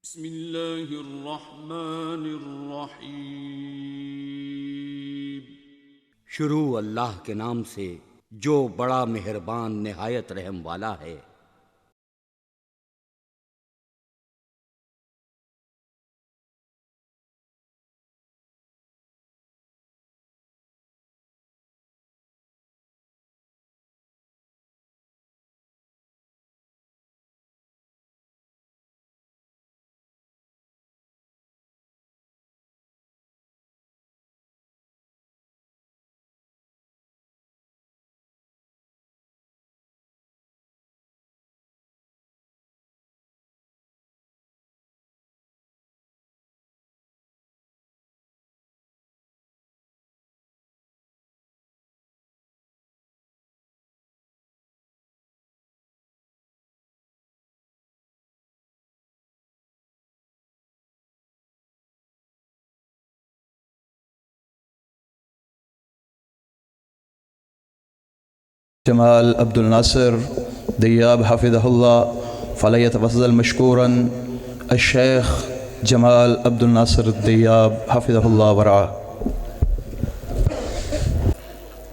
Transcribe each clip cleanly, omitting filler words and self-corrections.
بسم الله الرحمن الرحیم۔ शुरू अल्लाह के नाम से जो बड़ा मेहरबान निहायत रहम वाला है। جمال عبد الناصر دياب حفظه الله، فليتفضل مشكورا الشيخ جمال عبد الناصر الدياب حفظه الله ورعاه.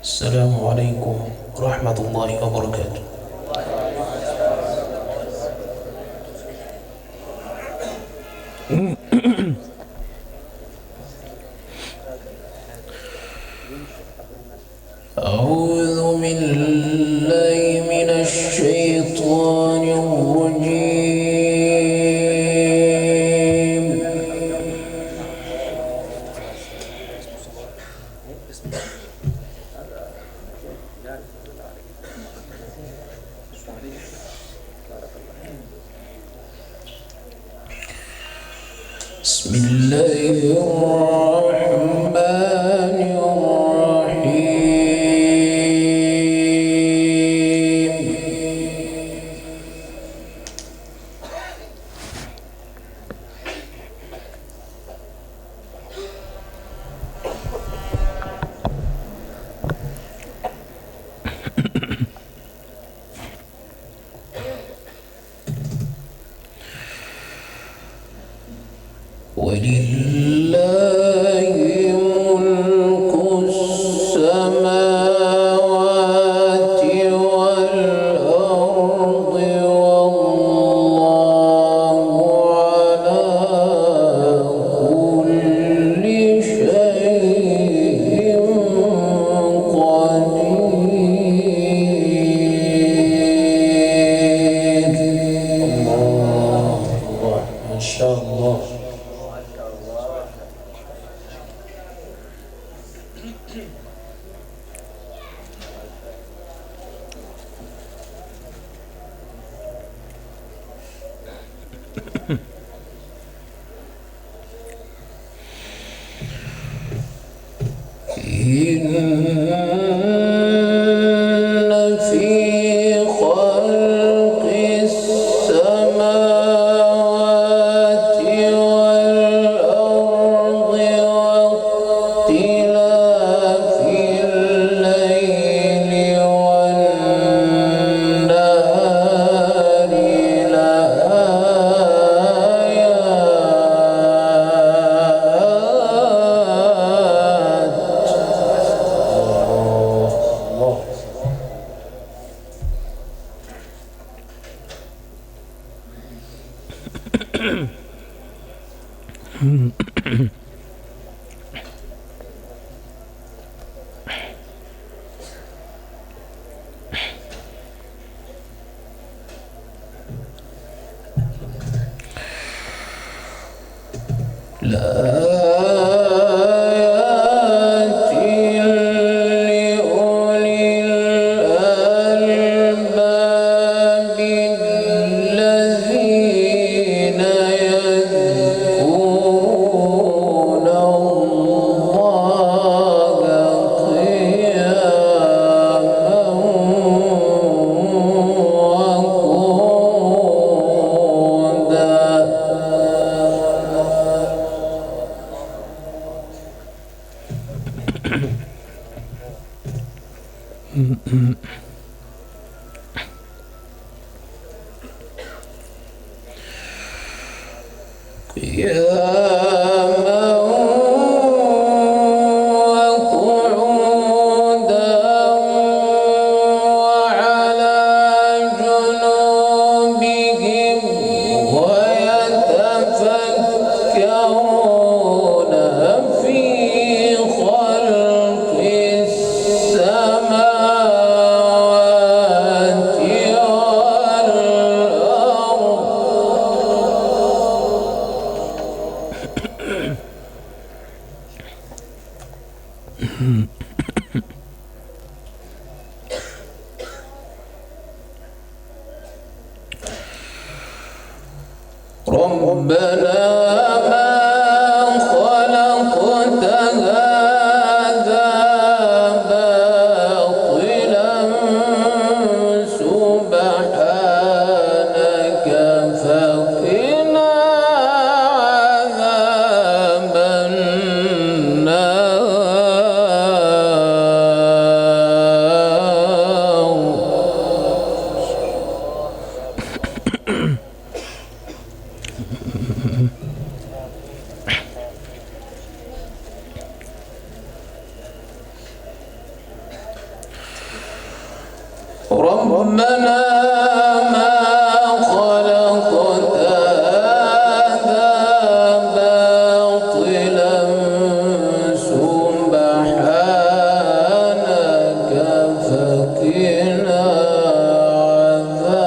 السلام عليكم ورحمة الله وبركاته. أعوذ بالله من الشيطان الرجيم. بسم الله الرحمن الرحيم. ولله ملك السماوات والأرض والله على كل شيء قدير. الله ما شاء الله. إن في خلق السماوات والأرض واختلاف الليل والنهار لآيات لأولي الألباب الذين يذكرون الله قياما قياما وقعودا وعلى جنوبهم ويتفكرون في خلق السماوات ربنا ما خلقت هذا باطلا سبحانك فقنا عذاب النار ربنا ما خلقت هذا باطلا سبحانك فقنا عذاب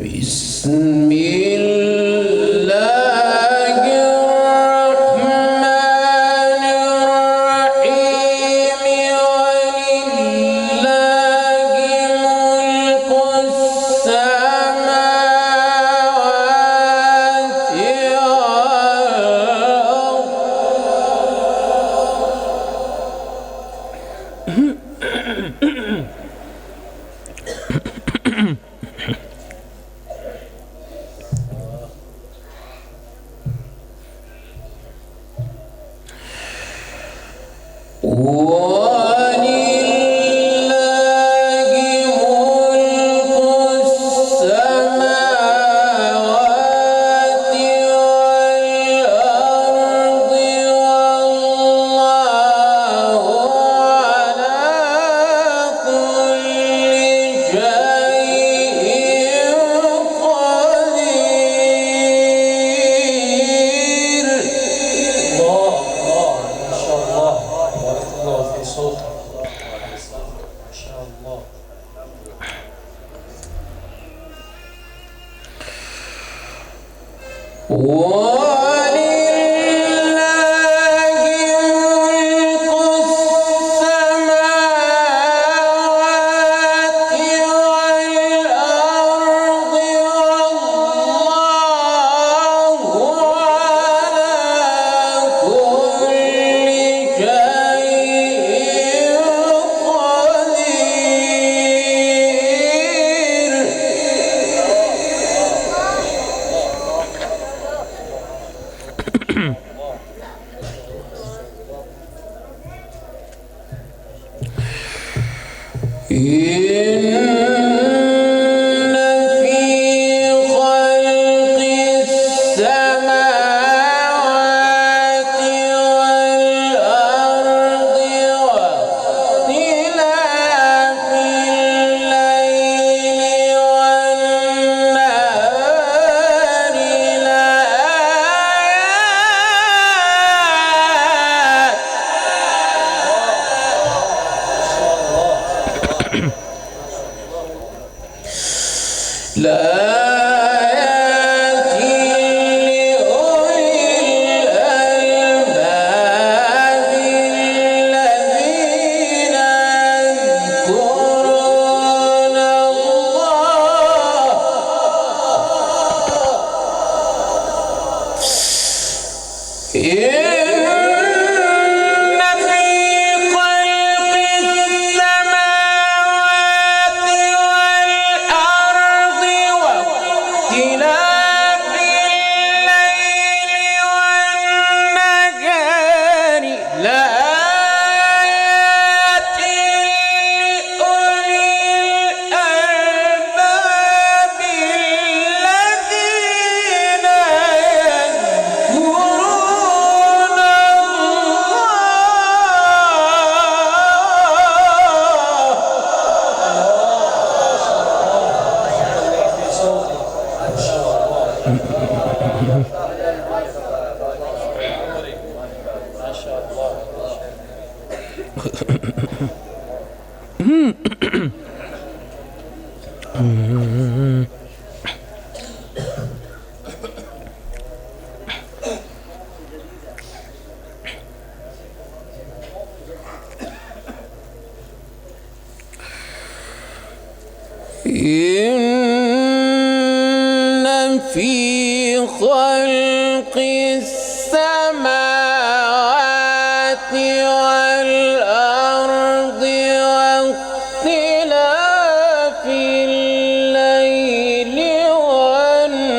بسم الله الرحمن الرحيم ولله ملك السماوات إن في خلق السماوات والأرض واختلاف الليل والنهار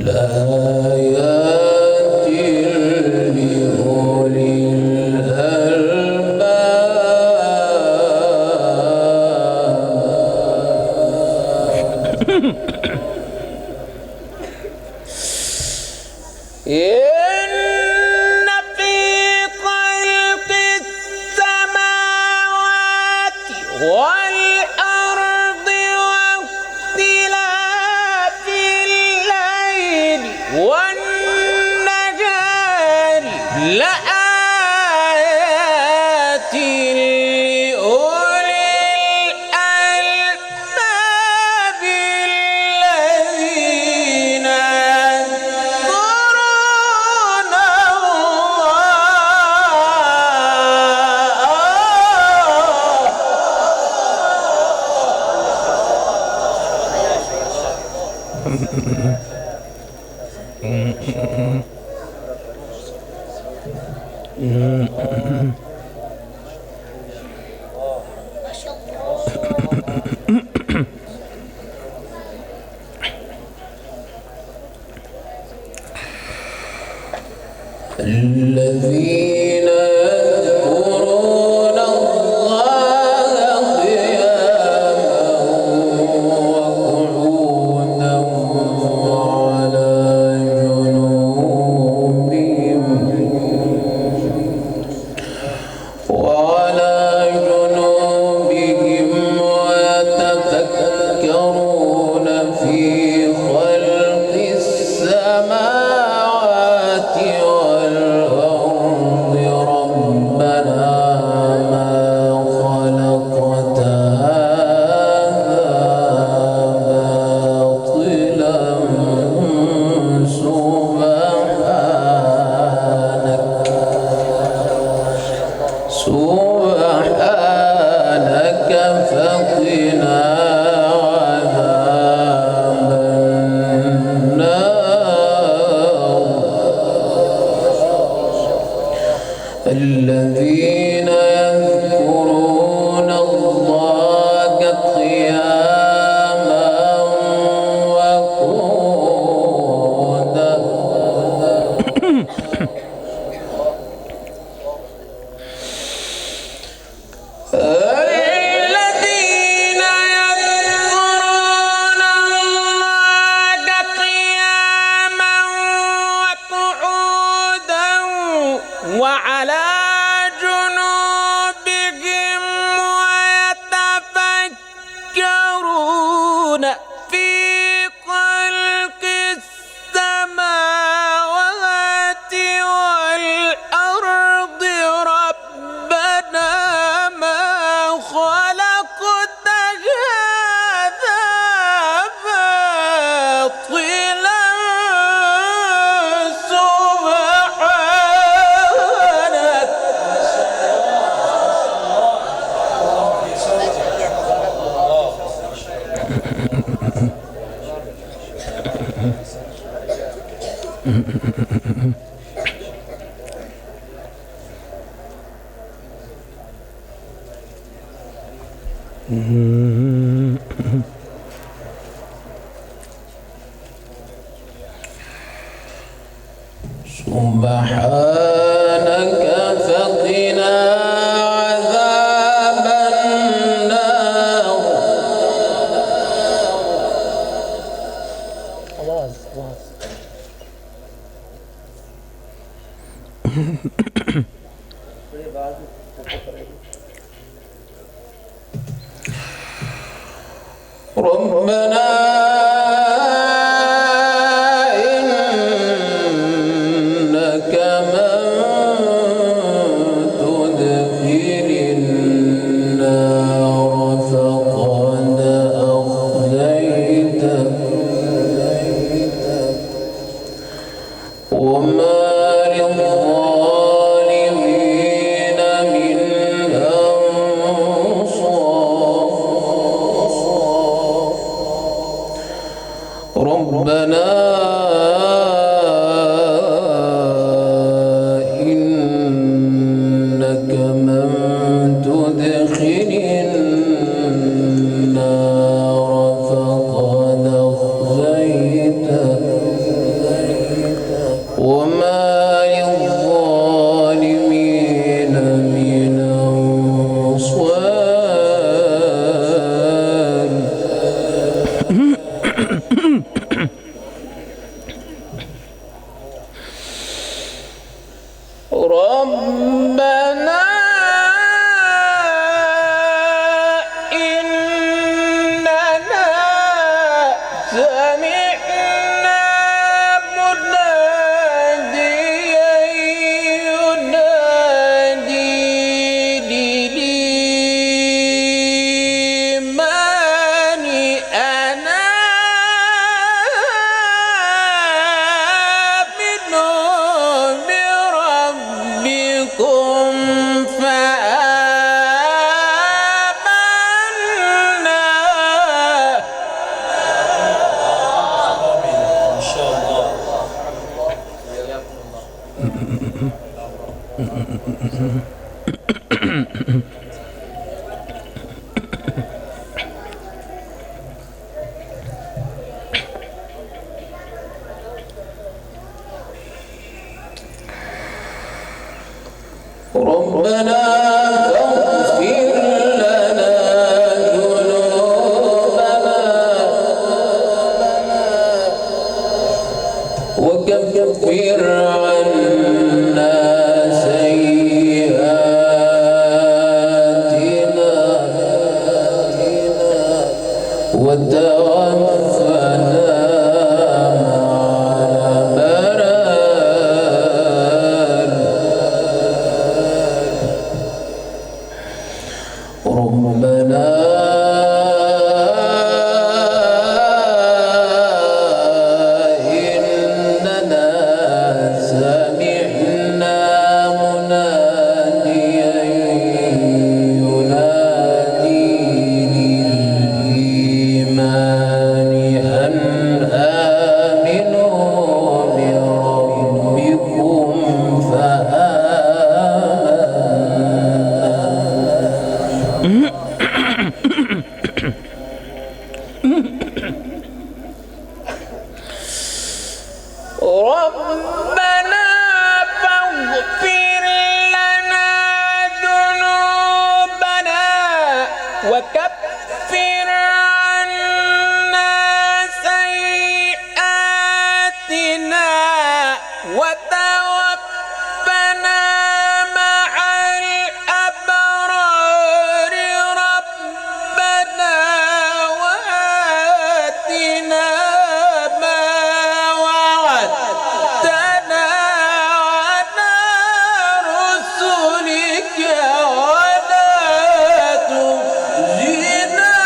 لآيات لأولي الألباب. إن في خلق السماوات والأرض واختلاف الليل والنهار لآيات لأولي الألباب الذين يذكرون الذين يذكرون الله قياما وقعودا وعلى جنوبهم ويتفكرون في خلق السماوات والأرض ربنا ما خلقت هذا باطلا سبحانك فقنا عذاب النار. الذين يذكرون الله قياما وقعودا الذين يذكرون الله قياما وقعودا وعلى جنوبهم ويتفكرون في خلق السماوات والأرض ربنا ما خلقت هذا باطلا سبحانك. سبحانك فقنا عذاب النار. ربنا إنك من تدخل النار فقد أخزيته وما للظالمين من أنصار ربنا إنك من تدخل النار فقد أخزيته وما للظالمين من أنصار ربنا إننا سمعنا مناديا ينادي للإيمان أن آمنوا بربكم فآمنا ربنا فاغفر لنا ذنوبنا وكفر عنا سيئاتنا وتوفنا ربنا إننا سمعنا مناديا ينادي للإيمان أن آمنوا بربكم فآمنا ربنا فاغفر لنا ذنوبنا وكفر عنا سيئاتنا وتوفنا مع الأبرار ربنا وآتنا ما وعدتنا على رسلك ولا تخزنا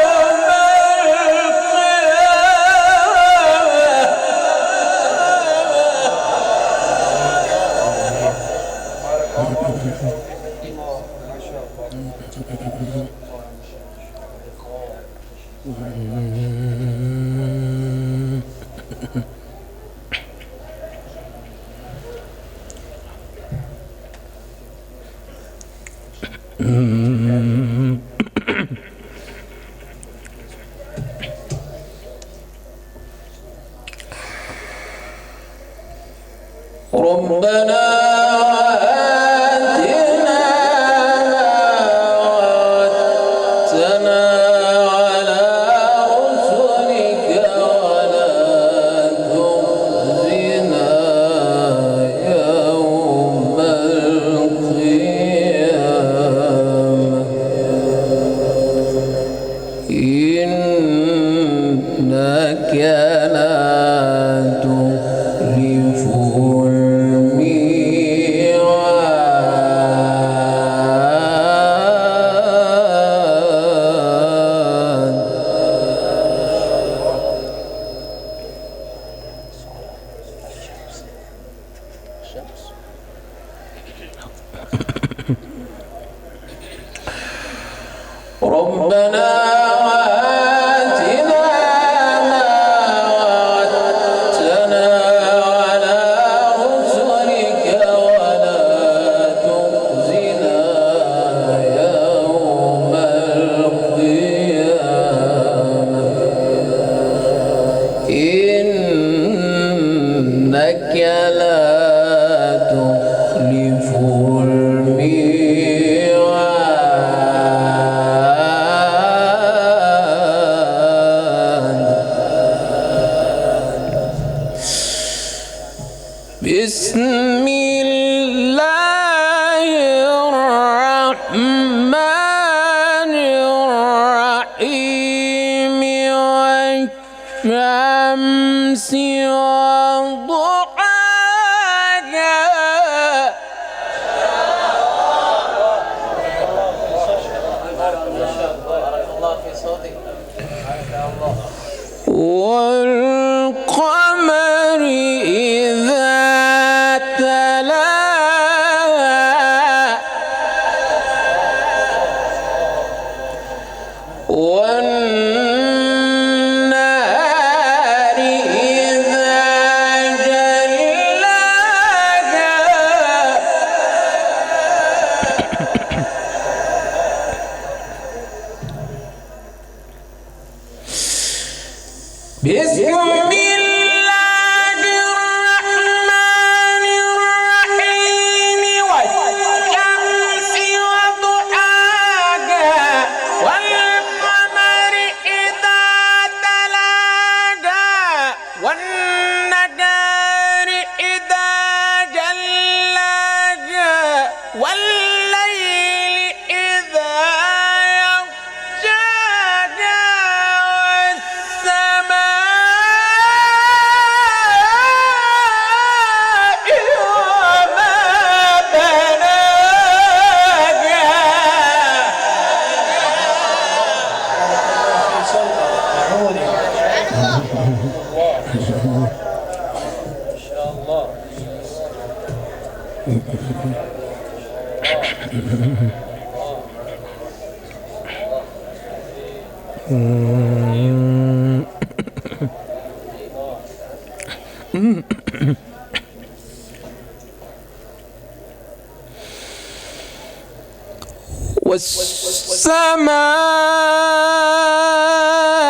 يوم ربنا آتنا ما وعدتنا على رسلك ولا تخزنا تخلفوا ربنا وآتنا ما وعدتنا على رسلك ولا تخزنا يوم القيامة إنك لا تخلف بسم الله الرحمن الرحيم والشمس وضحاها والقمر إذا تلاها والنهار إذا جلاها بسم الله الرحمن الرحيم والشمس وضحاها والقمر إذا تلاها والنهار إذا جلاها والليل إذا يغشاها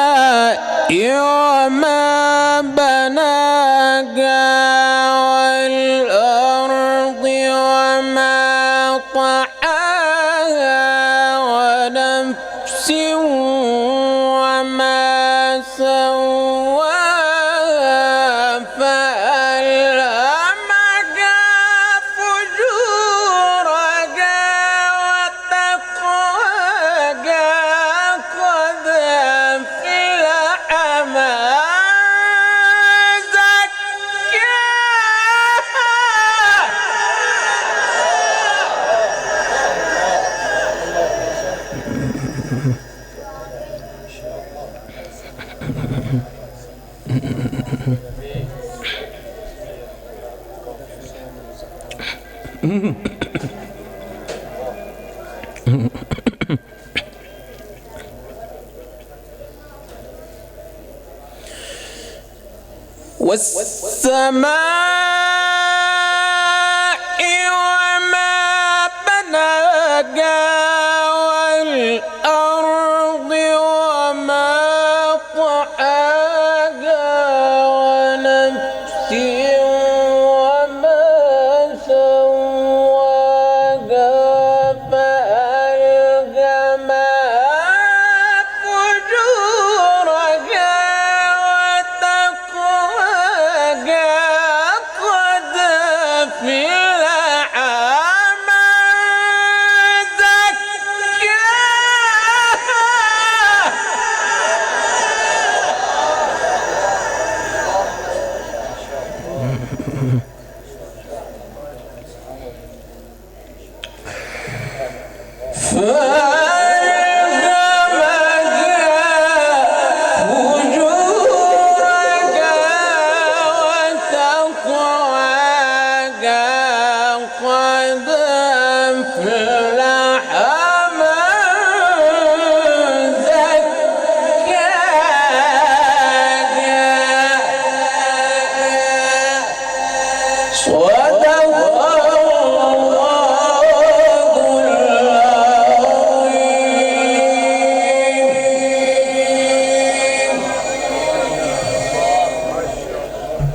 والسماء وما بناها والأرض وما طحاها ونفس وما سواها فألهمها فجورها وتقواها قد أفلح من والسماء